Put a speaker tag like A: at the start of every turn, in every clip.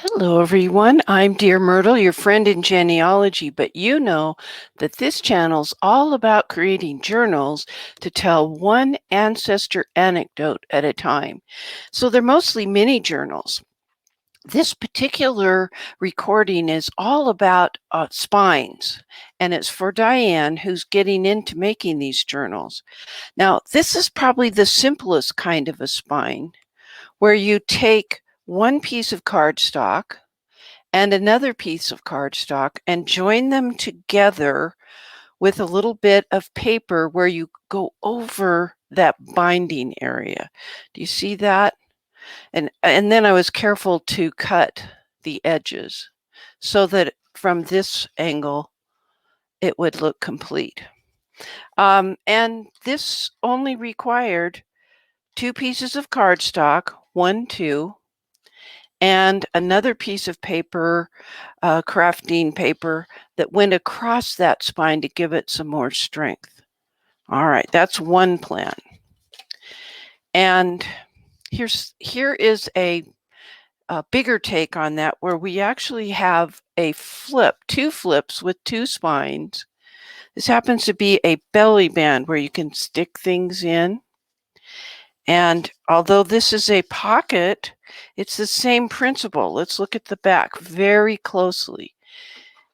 A: Hello, everyone. I'm Dear Myrtle, your friend in genealogy, but you know that this channel's all about creating journals to tell one ancestor anecdote at a time. So they're mostly mini journals. This particular recording is all about spines, and it's for Diane, who's getting into making these journals. Now, this is probably the simplest kind of a spine, where you take one piece of cardstock and another piece of cardstock and join them together with a little bit of paper where you go over that binding area. Do you see that? And then I was careful to cut the edges so that from this angle it would look complete. And this only required 2 pieces of cardstock, 1, 2, and another piece of paper, crafting paper, that went across that spine to give it some more strength. All right, that's one plan. And here is a bigger take on that, where we actually have a flip, 2 flips with 2 spines. This happens to be a belly band where you can stick things in. And although this is a pocket, it's the same principle. Let's look at the back very closely.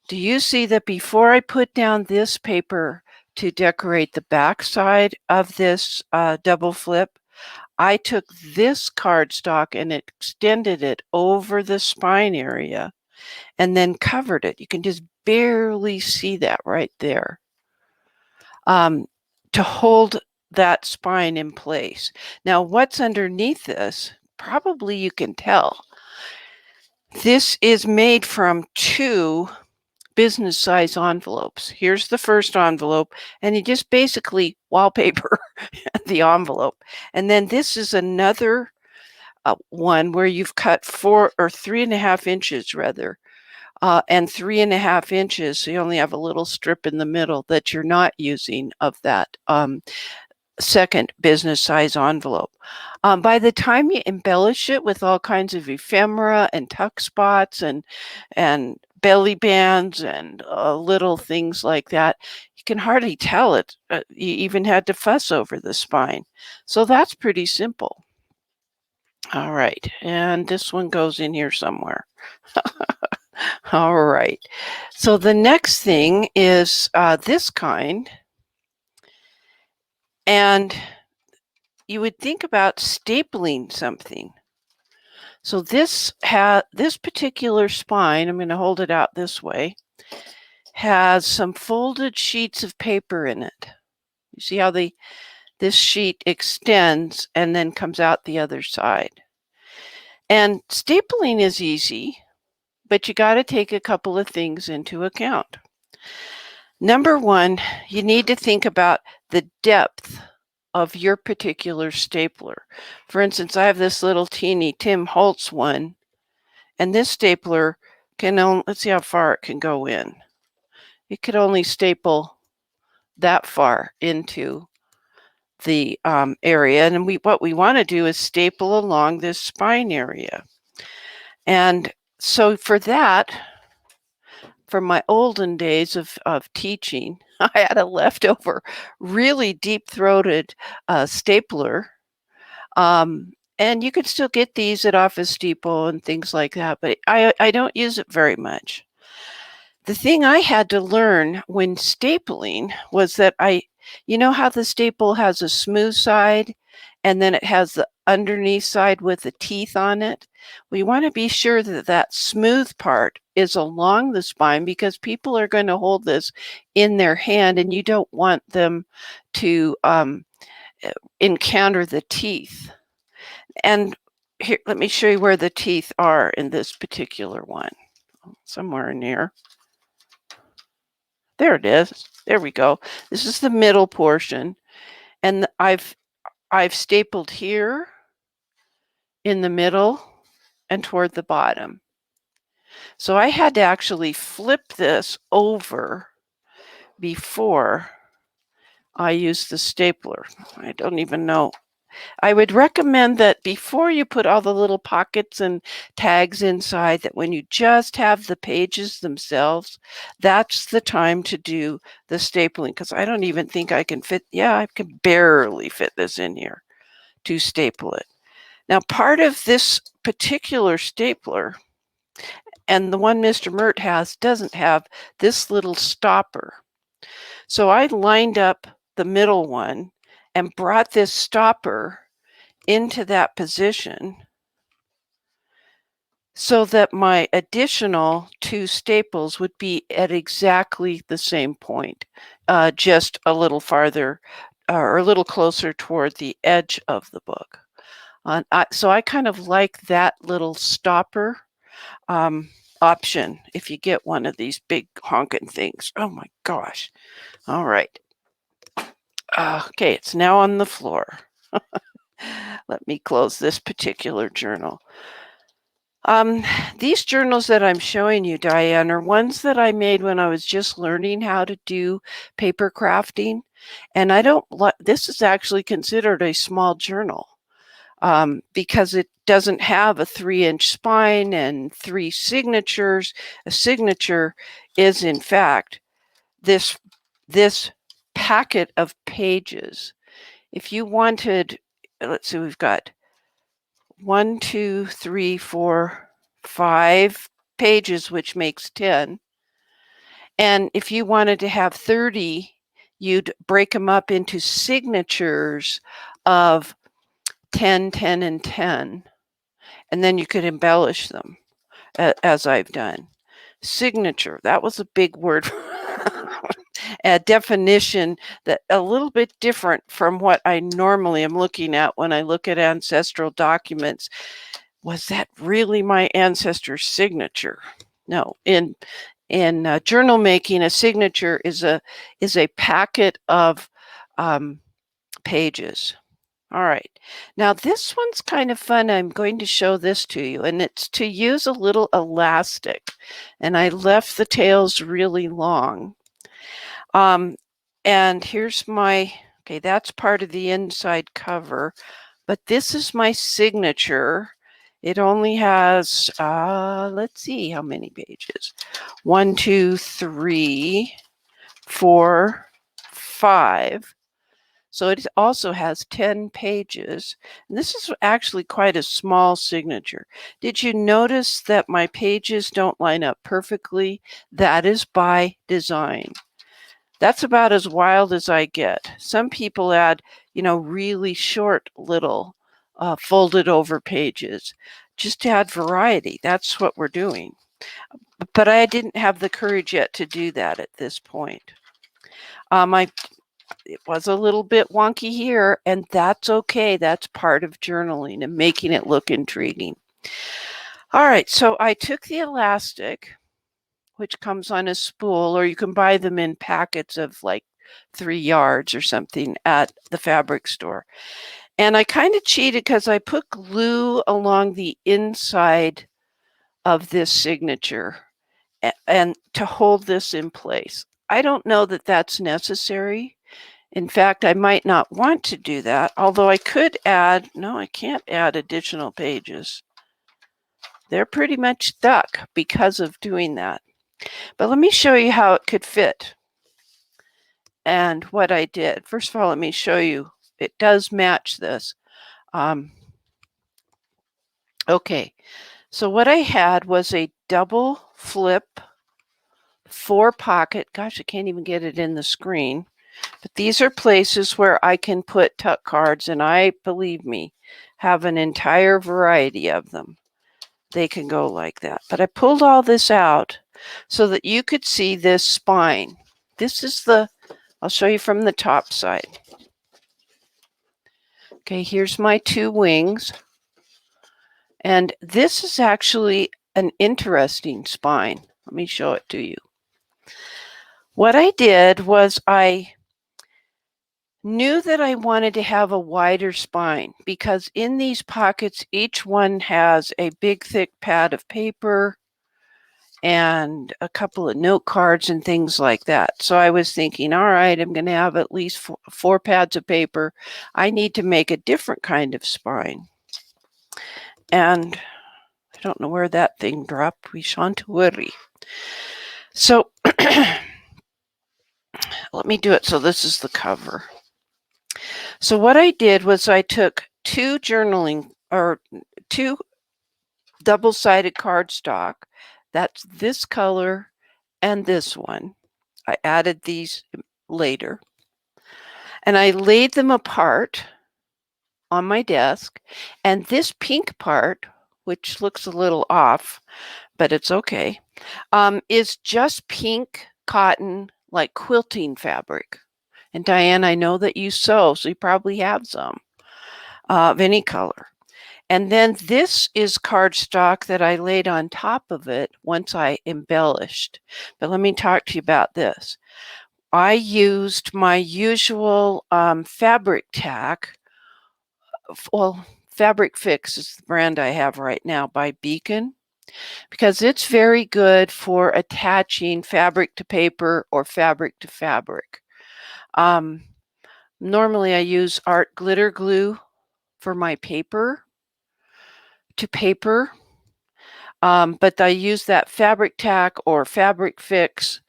A: Do you see that before I put down this paper to decorate the back side of this double flip, I took this cardstock and extended it over the spine area and then covered it. You can just barely see that right there, to hold that spine in place. Now, what's underneath this, probably you can tell. This is made from 2 business size envelopes. Here's the first envelope, and you just basically wallpaper the envelope. And then this is another one where you've cut 4 or 3.5 inches rather, and 3.5 inches, so you only have a little strip in the middle that you're not using of that second business size envelope. By the time you embellish it with all kinds of ephemera and tuck spots and belly bands and little things like that, you can hardly tell it. You even had to fuss over the spine. So that's pretty simple. All right, and this one goes in here somewhere. All right, so the next thing is this kind. And you would think about stapling something. So this particular spine, I'm going to hold it out this way, has some folded sheets of paper in it. You see how this sheet extends and then comes out the other side. And stapling is easy, but you got to take a couple of things into account. Number one, you need to think about the depth of your particular stapler. For instance, I have this little teeny Tim Holtz one, and this stapler can only, let's see how far it can go in. It could only staple that far into the area, and what we want to do is staple along this spine area. And so for that, from my olden days of teaching, I had a leftover really deep-throated stapler. And you can still get these at Office Depot and things like that, but I don't use it very much. The thing I had to learn when stapling was that you know how the staple has a smooth side and then it has the underneath side with the teeth on it? We want to be sure that that smooth part is along the spine, because people are going to hold this in their hand and you don't want them to encounter the teeth. And here, let me show you where the teeth are in this particular one. Somewhere in here. There it is. There we go. This is the middle portion. And I've stapled here in the middle and toward the bottom. So I had to actually flip this over before I used the stapler. I don't even know. I would recommend that before you put all the little pockets and tags inside, that when you just have the pages themselves, that's the time to do the stapling, because I don't even think I can fit, yeah, I can barely fit this in here to staple it. Now, part of this particular stapler, and the one Mr. Myrt has, doesn't have this little stopper. So I lined up the middle one and brought this stopper into that position so that my additional 2 staples would be at exactly the same point, just a little farther or a little closer toward the edge of the book. So I kind of like that little stopper option if you get one of these big honking things. Oh my gosh. All right. Okay, it's now on the floor. Let me close this particular journal. These journals that I'm showing you, Diane, are ones that I made when I was just learning how to do paper crafting. And I don't like, this is actually considered a small journal because it doesn't have a 3-inch spine and 3 signatures. A signature is, in fact, this packet of pages. If you wanted, let's see, we've got 1, 2, 3, 4, 5 pages, which makes 10. And if you wanted to have 30, you'd break them up into signatures of 10, 10, and 10. And then you could embellish them, as I've done. Signature, that was a big word. A definition that a little bit different from what I normally am looking at when I look at ancestral documents. Was that really my ancestor's signature? No. In journal making, a signature is a packet of pages. All right. Now this one's kind of fun. I'm going to show this to you, and it's to use a little elastic. And I left the tails really long. And here's my, okay, that's part of the inside cover, but this is my signature. It only has, let's see how many pages. 1, 2, 3, 4, 5. So it also has 10 pages. And this is actually quite a small signature. Did you notice that my pages don't line up perfectly? That is by design. That's about as wild as I get. Some people add, really short little folded over pages just to add variety. That's what we're doing. But I didn't have the courage yet to do that at this point. It was a little bit wonky here, and that's okay. That's part of journaling and making it look intriguing. All right, so I took the elastic, which comes on a spool, or you can buy them in packets of like 3 yards or something at the fabric store. And I kind of cheated because I put glue along the inside of this signature and to hold this in place. I don't know that that's necessary. In fact, I might not want to do that, although I could add, no, I can't add additional pages. They're pretty much stuck because of doing that. But let me show you how it could fit and what I did. First of all, let me show you. It does match this. Okay, so what I had was a double flip 4-pocket. Gosh, I can't even get it in the screen. But these are places where I can put tuck cards, and I, believe me, have an entire variety of them. They can go like that. But I pulled all this out so that you could see this spine. This is the, I'll show you from the top side. Okay, here's my 2 wings. And this is actually an interesting spine. Let me show it to you. What I did was I knew that I wanted to have a wider spine because in these pockets, each one has a big thick pad of paper and a couple of note cards and things like that. So I was thinking, all right, I'm going to have at least four pads of paper. I need to make a different kind of spine. And I don't know where that thing dropped. We shan't worry. So let me do it. So this is the cover. So what I did was I took two double-sided cardstock. That's this color and this one. I added these later. And I laid them apart on my desk. And this pink part, which looks a little off, but it's okay, is just pink cotton, like quilting fabric. And Diane, I know that you sew, so you probably have some of any color. And then this is cardstock that I laid on top of it once I embellished. But let me talk to you about this. I used my usual fabric tack. Well, Fabri-Fix is the brand I have right now by Beacon, because it's very good for attaching fabric to paper or fabric to fabric. Normally I use art glitter glue for my paper to paper, but I use that fabric tack or Fabri-Fix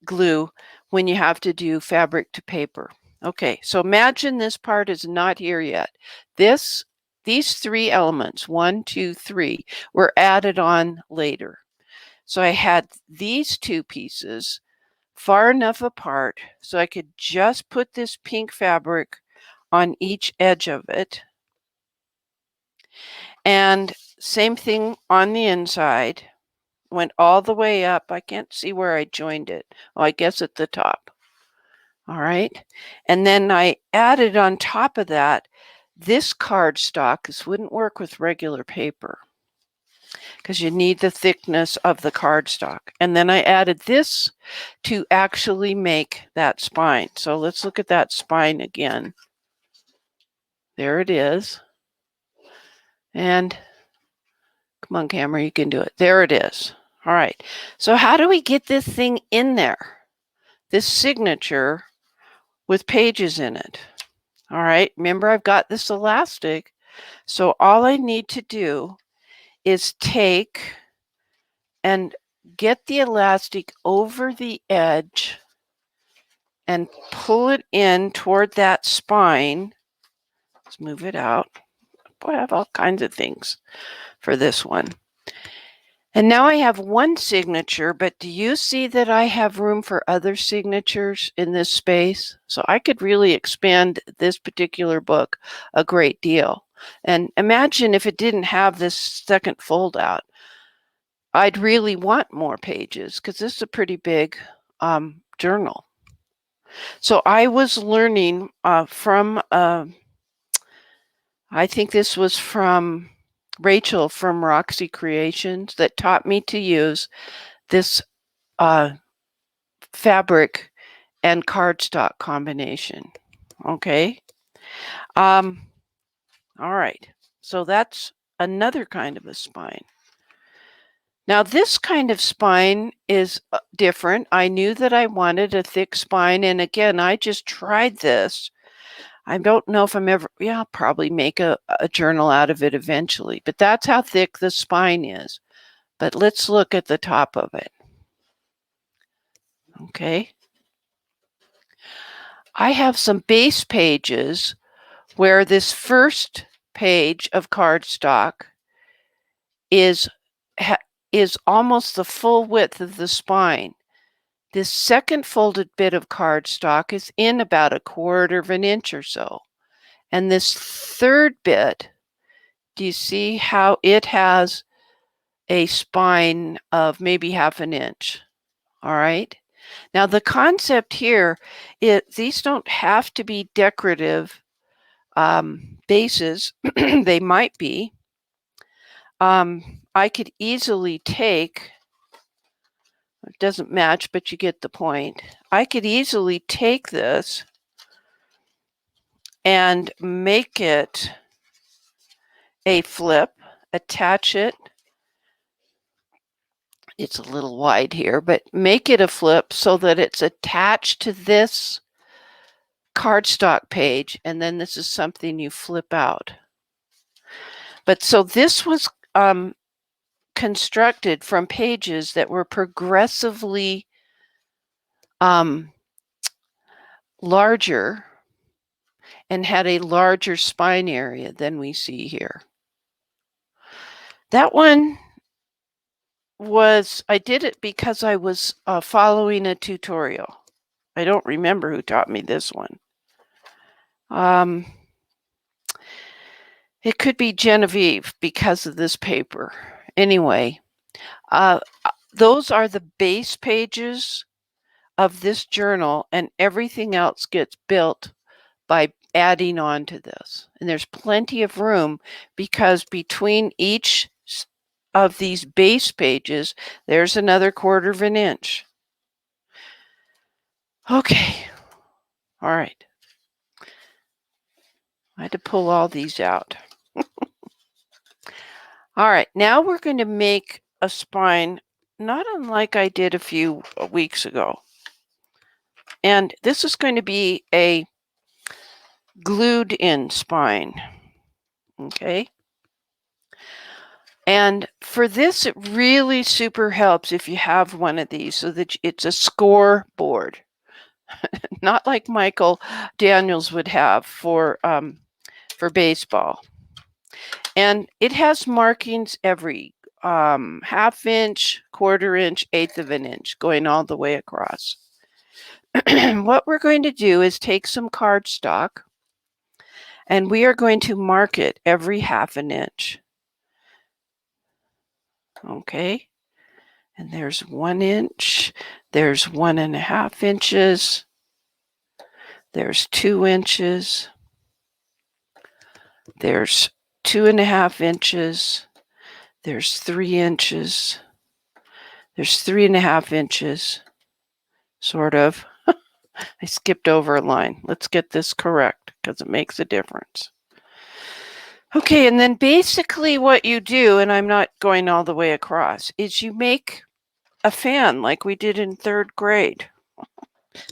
A: glue when you have to do fabric to paper. Okay, so imagine this part is not here yet. These three elements, 1, 2, 3, were added on later. So I had these two pieces far enough apart so I could just put this pink fabric on each edge of it. And same thing on the inside. Went all the way up. I can't see where I joined it. Oh, I guess at the top. All right. And then I added on top of that this cardstock. This wouldn't work with regular paper because you need the thickness of the cardstock. And then I added this to actually make that spine. So let's look at that spine again. There it is. And come on, camera, you can do it. There it is. All right. So how do we get this thing in there? This signature with pages in it. All right. Remember, I've got this elastic. So all I need to do is take and get the elastic over the edge and pull it in toward that spine. Let's move it out. Boy, I have all kinds of things for this one. And now I have one signature, but do you see that I have room for other signatures in this space? So I could really expand this particular book a great deal. And imagine if it didn't have this second fold out. I'd really want more pages because this is a pretty big journal. So I was learning from, I think this was from Rachel from Roxy Creations, that taught me to use this fabric and cardstock combination. Okay. All right. So that's another kind of a spine. Now this kind of spine is different. I knew that I wanted a thick spine, and again, I just tried this. I don't know if I'm ever, I'll probably make a journal out of it eventually, but that's how thick the spine is. But let's look at the top of it. Okay. I have some base pages where this first page of cardstock is almost the full width of the spine. This second folded bit of cardstock is in about 1/4 of an inch or so. And this third bit, do you see how it has a spine of maybe 1/2 inch? All right. Now the concept here is these don't have to be decorative bases. They might be. I could easily take, it doesn't match, but you get the point. I could easily take this and make it a flip, attach it it's a little wide here, but make it a flip so that it's attached to this cardstock page, and then this is something you flip out. But so this was constructed from pages that were progressively larger and had a larger spine area than we see here. That one was, I did it because I was following a tutorial. I don't remember who taught me this one. It could be Genevieve because of this paper. Anyway, those are the base pages of this journal, and everything else gets built by adding on to this. And there's plenty of room because between each of these base pages, there's another 1/4 of an inch. Okay. All right. I had to pull all these out. All right, now we're going to make a spine not unlike I did a few weeks ago. And this is going to be a glued in spine. Okay. And for this, it really super helps if you have one of these so that it's a scoreboard. Not like Michael Daniels would have for baseball. And it has markings every 1/2 inch, 1/4 inch, 1/8 of an inch, going all the way across. What we're going to do is take some cardstock, and we are going to mark it every 1/2 an inch. Okay, and there's 1 inch, there's 1 1/2 inches, there's 2 inches, there's 2 1/2 inches, there's 3 inches, there's 3 1/2 inches, sort of. I skipped over a line. Let's get this correct because it makes a difference. Okay, and then basically what you do, and I'm not going all the way across, is you make a fan like we did in 3rd grade.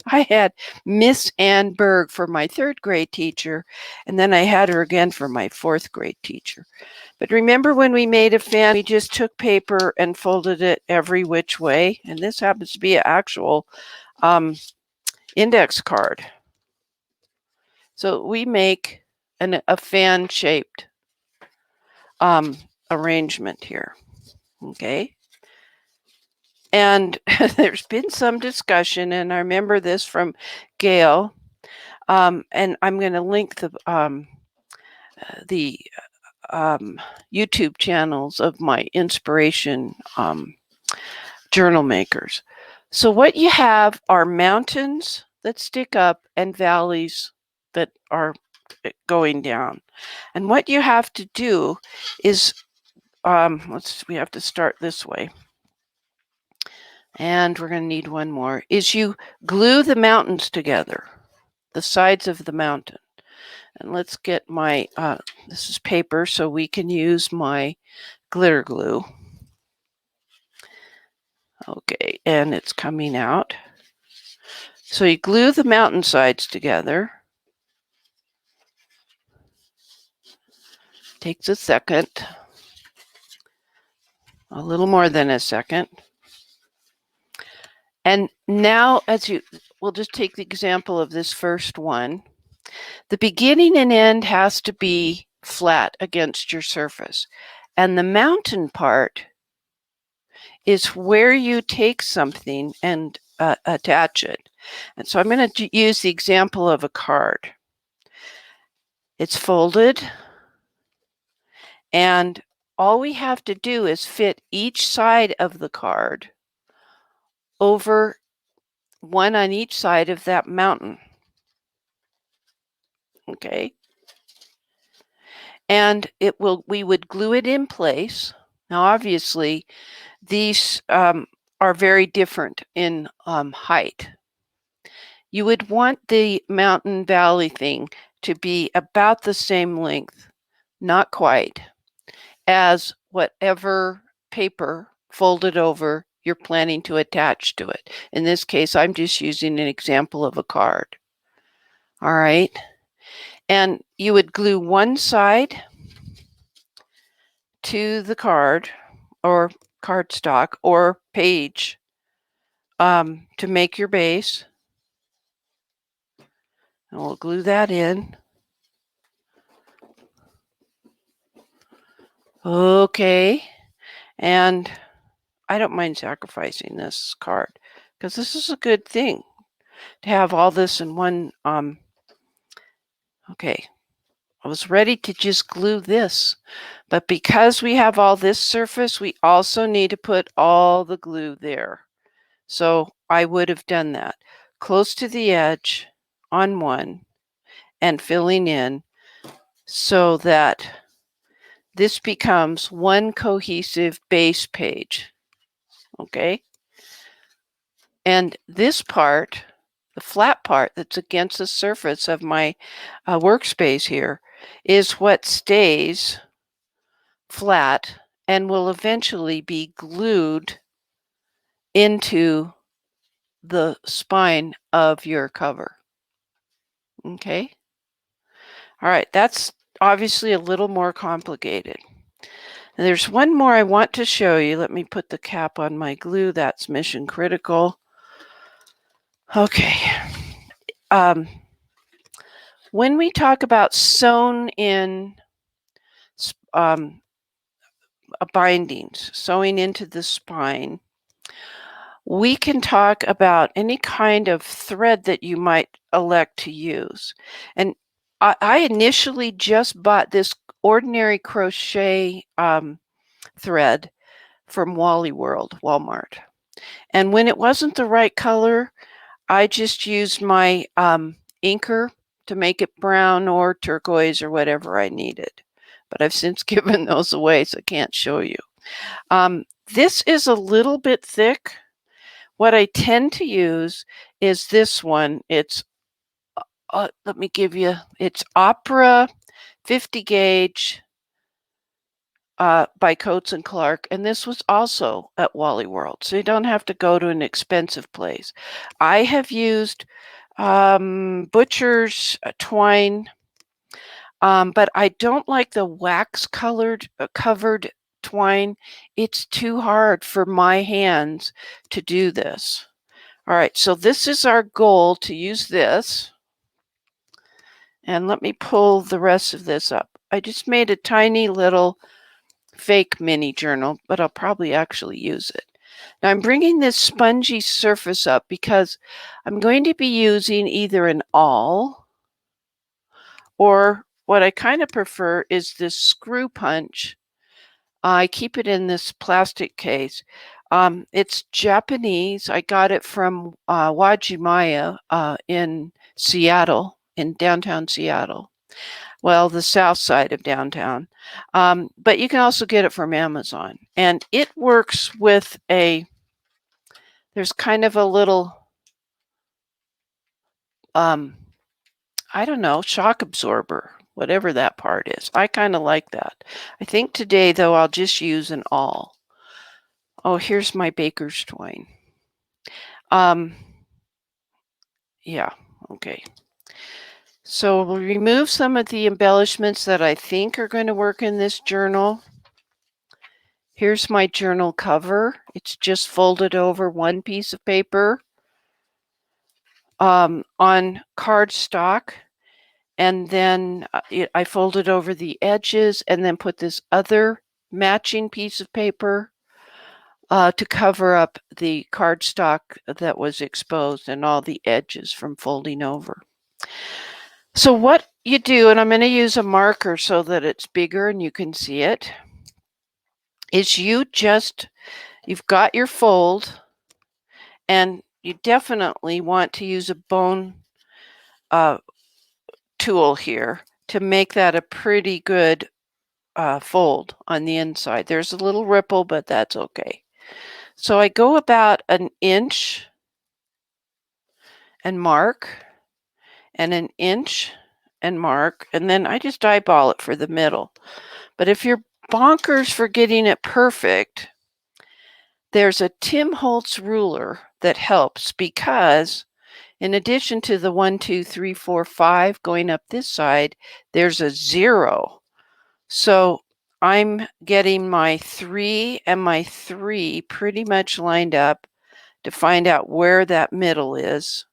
A: I had Miss Ann Berg for my 3rd grade teacher, and then I had her again for my 4th grade teacher. But remember when we made a fan, we just took paper and folded it every which way, and this happens to be an actual index card. So we make a fan-shaped arrangement here, okay? And there's been some discussion, and I remember this from Gayle, and I'm going to link the YouTube channels of my inspiration journal makers. So what you have are mountains that stick up and valleys that are going down. And what you have to do is, we have to start this way. And we're going to need one more, is you glue the mountains together, the sides of the mountain. And let's get my, this is paper, so we can use my glitter glue. Okay, and it's coming out. So you glue the mountain sides together. Takes a second, a little more than a second. And now, we'll just take the example of this first one. The beginning and end has to be flat against your surface. And the mountain part is where you take something and attach it. And so I'm going to use the example of a card. It's folded, and all we have to do is fit each side of the card over one on each side of that mountain. Okay. And we would glue it in place. Now, obviously, these are very different in height. You would want the mountain valley thing to be about the same length, not quite, as whatever paper folded over you're planning to attach to it. In this case, I'm just using an example of a card. All right. And you would glue one side to the card or cardstock or page to make your base. And we'll glue that in. Okay. And I don't mind sacrificing this card because this is a good thing to have all this in one. Okay. I was ready to just glue this, but because we have all this surface, we also need to put all the glue there. So I would have done that close to the edge on one and filling in so that this becomes one cohesive base page. Okay. And this part, the flat part that's against the surface of my workspace here, is what stays flat and will eventually be glued into the spine of your cover. Okay. All right. That's obviously a little more complicated. And there's one more I want to show you. Let me put the cap on my glue. That's mission critical. Okay. When we talk about sewn in bindings, sewing into the spine, we can talk about any kind of thread that you might elect to use. And I initially just bought this ordinary crochet thread from Walmart. And when it wasn't the right color, I just used my inker to make it brown or turquoise or whatever I needed. But I've since given those away, so I can't show you. This is a little bit thick. What I tend to use is this one. It's, let me give you, it's Opera 50 gauge by Coates & Clark, and this was also at Wally World, so you don't have to go to an expensive place. I have used Butcher's twine, but I don't like the wax covered twine. It's too hard for my hands to do this. All right, so this is our goal, to use this. And let me pull the rest of this up. I just made a tiny little fake mini journal, but I'll probably actually use it. Now I'm bringing this spongy surface up because I'm going to be using either an awl, or what I kind of prefer is this screw punch. I keep it in this plastic case. It's Japanese. I got it from Wajimaya in Seattle, in downtown Seattle. Well, the south side of downtown. But you can also get it from Amazon. And it works with there's kind of a little, I don't know, shock absorber, whatever that part is. I kind of like that. I think today, though, I'll just use an awl. Oh, here's my baker's twine. Yeah, okay. So we'll remove some of the embellishments that I think are going to work in this journal. Here's my journal cover. It's just folded over one piece of paper on cardstock. And then I folded over the edges and then put this other matching piece of paper to cover up the cardstock that was exposed and all the edges from folding over. So what you do, and I'm going to use a marker so that it's bigger and you can see it, is you've got your fold, and you definitely want to use a bone tool here to make that a pretty good fold on the inside. There's a little ripple, but that's okay. So I go about an inch and mark, and an inch and mark, and then I just eyeball it for the middle. But if you're bonkers for getting it perfect, There's a Tim Holtz ruler that helps because in addition to the 1, 2, 3, 4, 5 going up this side, there's a 0. So I'm getting my 3 and my 3 pretty much lined up to find out where that middle is.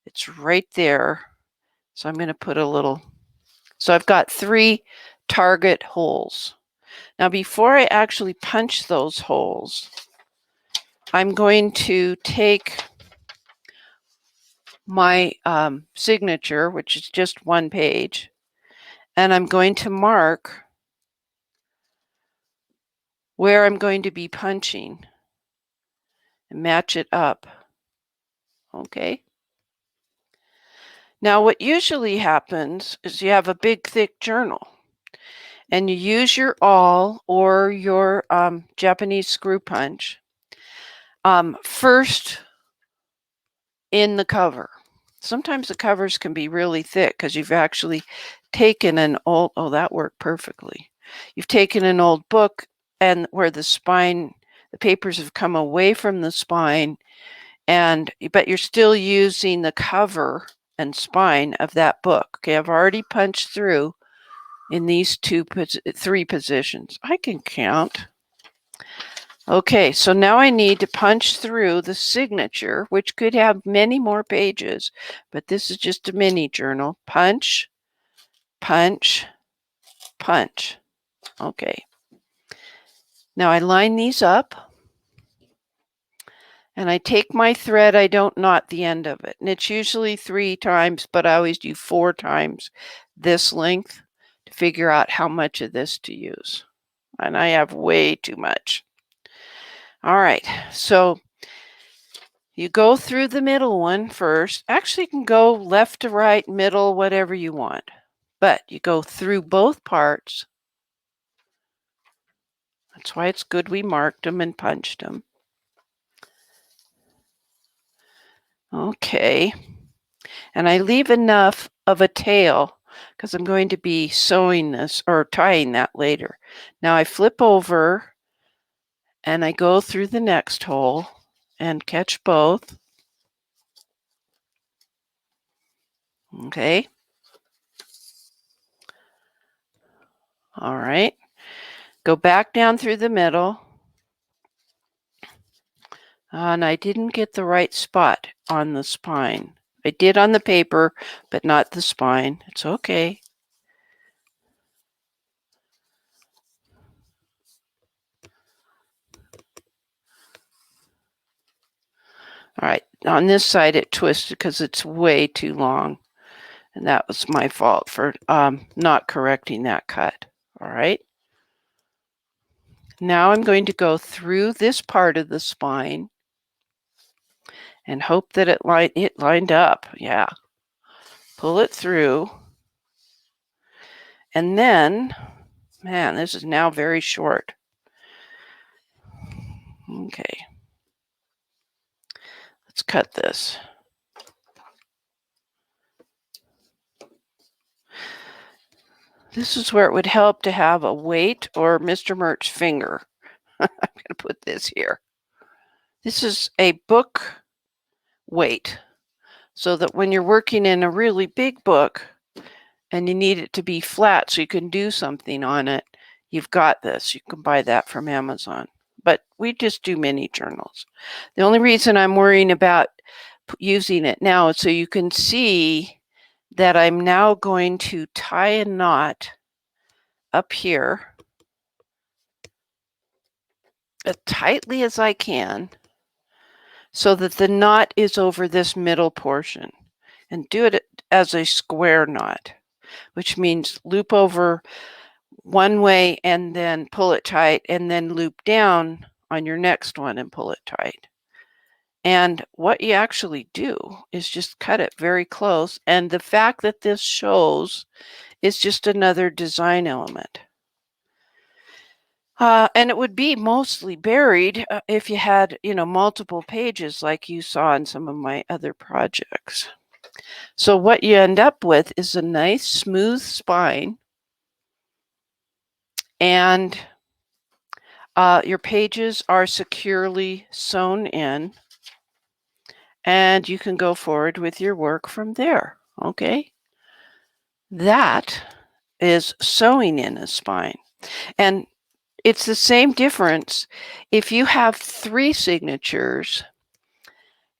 A: It's right there. So I'm going to put a little, so I've got 3 target holes. Now before I actually punch those holes, I'm going to take my signature, which is just 1 page, and I'm going to mark where I'm going to be punching and match it up. Okay. Now what usually happens is you have a big thick journal and you use your awl or your Japanese screw punch first in the cover. Sometimes the covers can be really thick because you've actually taken an old, oh, that worked perfectly. You've taken an old book and where the spine, the papers have come away from the spine, but you're still using the cover and spine of that book. Okay, I've already punched through in these 3 positions. I can count. Okay, so now I need to punch through the signature, which could have many more pages, but this is just a mini journal. Punch, punch, punch. Okay. Now I line these up and I take my thread, I don't knot the end of it. And it's usually 3 times, but I always do 4 times this length to figure out how much of this to use. And I have way too much. All right, so you go through the middle one first. Actually, you can go left to right, middle, whatever you want. But you go through both parts. That's why it's good we marked them and punched them. Okay. And I leave enough of a tail because I'm going to be sewing this or tying that later. Now I flip over and I go through the next hole and catch both. Okay. All right. Go back down through the middle. And I didn't get the right spot on the spine. I did on the paper, but not the spine. It's okay. All right, on this side it twisted because it's way too long. And that was my fault for not correcting that cut. All right. Now I'm going to go through this part of the spine and hope that it lined up. Yeah. Pull it through. And then, man, this is now very short. Okay. Let's cut this. This is where it would help to have a weight or Mr. Myrt's finger. I'm going to put this here. This is a book weight, so that when you're working in a really big book and you need it to be flat so you can do something on it, you've got this. You can buy that from Amazon. But we just do mini journals. The only reason I'm worrying about using it now is so you can see that I'm now going to tie a knot up here as tightly as I can so that the knot is over this middle portion, and do it as a square knot, which means loop over one way and then pull it tight, and then loop down on your next one and pull it tight. And what you actually do is just cut it very close, and the fact that this shows is just another design element. And it would be mostly buried if you had, multiple pages like you saw in some of my other projects. So what you end up with is a nice smooth spine and your pages are securely sewn in, and you can go forward with your work from there. Okay, that is sewing in a spine. And it's the same difference. If you have 3 signatures,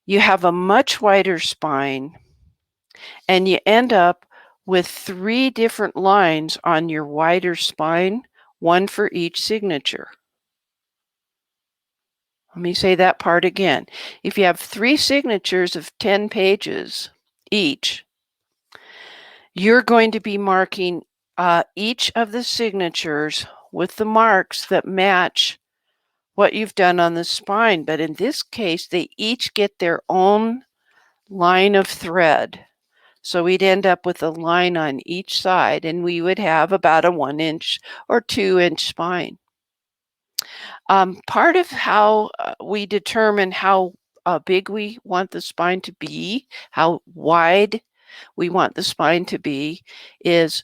A: you have a much wider spine, and you end up with 3 different lines on your wider spine, one for each signature. Let me say that part again. If you have 3 signatures of 10 pages each, you're going to be marking each of the signatures with the marks that match what you've done on the spine. But in this case, they each get their own line of thread. So we'd end up with a line on each side, and we would have about a 1-inch or 2-inch spine. Part of how we determine how big we want the spine to be, how wide we want the spine to be, is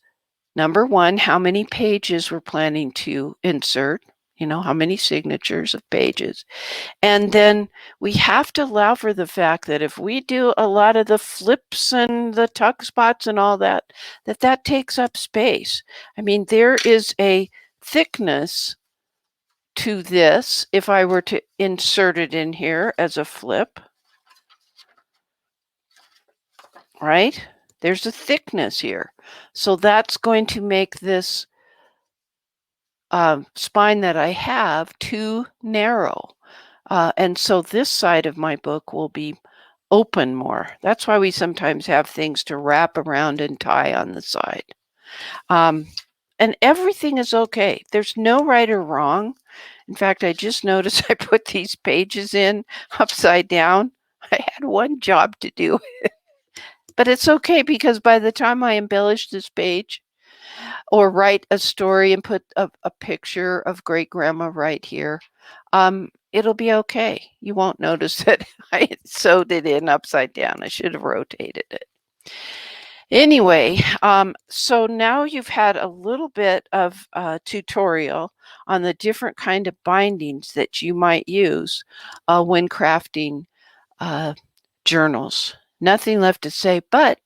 A: number 1, how many pages we're planning to insert, how many signatures of pages. And then we have to allow for the fact that if we do a lot of the flips and the tuck spots and all that, that takes up space. I mean, there is a thickness to this if I were to insert it in here as a flip, right? There's a thickness here. So that's going to make this spine that I have too narrow. And so this side of my book will be open more. That's why we sometimes have things to wrap around and tie on the side. And everything is okay. There's no right or wrong. In fact, I just noticed I put these pages in upside down. I had one job to do. But it's okay, because by the time I embellish this page or write a story and put a picture of great grandma right here, it'll be okay. You won't notice that I sewed it in upside down. I should have rotated it. Anyway, so now you've had a little bit of a tutorial on the different kind of bindings that you might use when crafting journals. Nothing left to say but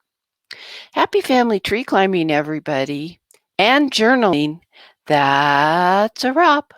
A: happy family tree climbing, everybody, and journaling. That's a wrap.